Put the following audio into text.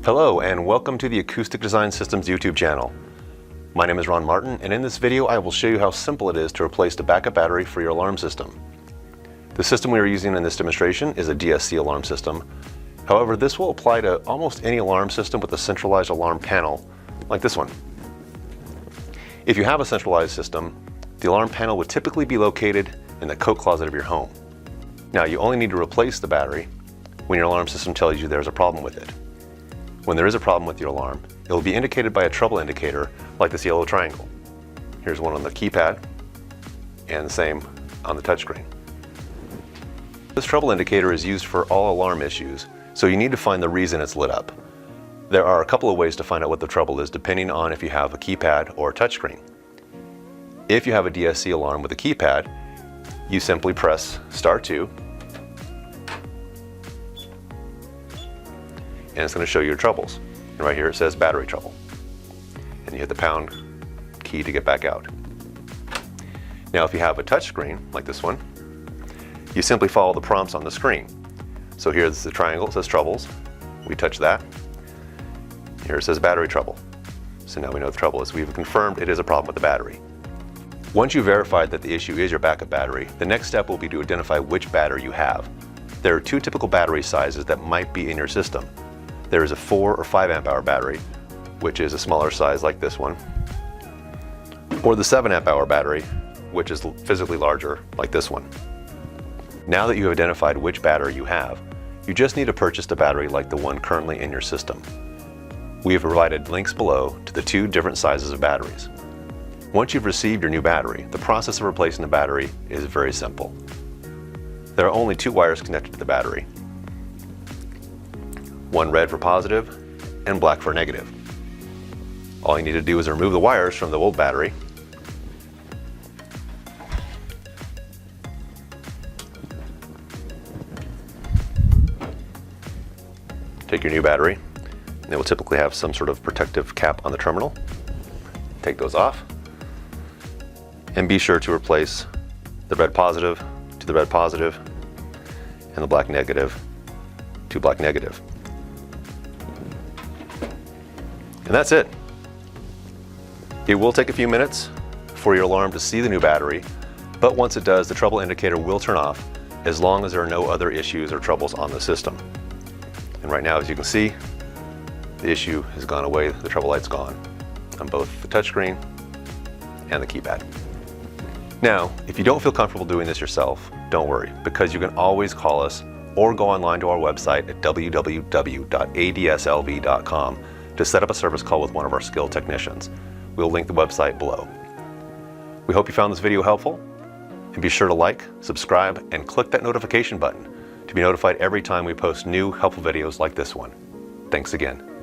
Hello and welcome to the Acoustic Design Systems YouTube channel. My name is Ron Martin, and in this video I will show you how simple it is to replace the backup battery for your alarm system. The system we are using in this demonstration is a DSC alarm system. However, this will apply to almost any alarm system with a centralized alarm panel, like this one. If you have a centralized system, the alarm panel would typically be located in the coat closet of your home. Now, you only need to replace the battery when your alarm system tells you there's a problem with it. When there is a problem with your alarm, it will be indicated by a trouble indicator like this yellow triangle. Here's one on the keypad and the same on the touchscreen. This trouble indicator is used for all alarm issues, so you need to find the reason it's lit up. There are a couple of ways to find out what the trouble is depending on if you have a keypad or a touchscreen. If you have a DSC alarm with a keypad, you simply press *2 and it's going to show you your troubles. And right here it says battery trouble. And you hit the pound key to get back out. Now if you have a touch screen, like this one, you simply follow the prompts on the screen. So here's the triangle, it says troubles. We touch that. Here it says battery trouble. So now we know the trouble is. We've confirmed it is a problem with the battery. Once you've verified that the issue is your backup battery, the next step will be to identify which battery you have. There are two typical battery sizes that might be in your system. There is a 4 or 5 amp hour battery, which is a smaller size like this one, or the 7 amp hour battery, which is physically larger like this one. Now that you have identified which battery you have, you just need to purchase a battery like the one currently in your system. We have provided links below to the two different sizes of batteries. Once you've received your new battery, the process of replacing the battery is very simple. There are only two wires connected to the battery. One red for positive and black for negative. All you need to do is remove the wires from the old battery. Take your new battery, and it will typically have some sort of protective cap on the terminal. Take those off, and be sure to replace the red positive to the red positive and the black negative to black negative. And that's it. It will take a few minutes for your alarm to see the new battery, but once it does, the trouble indicator will turn off as long as there are no other issues or troubles on the system. And right now, as you can see, the issue has gone away, the trouble light's gone on both the touchscreen and the keypad. Now, if you don't feel comfortable doing this yourself, don't worry, because you can always call us or go online to our website at www.adslv.com to set up a service call with one of our skilled technicians. We'll link the website below. We hope you found this video helpful, and be sure to like, subscribe, and click that notification button to be notified every time we post new helpful videos like this one. Thanks again.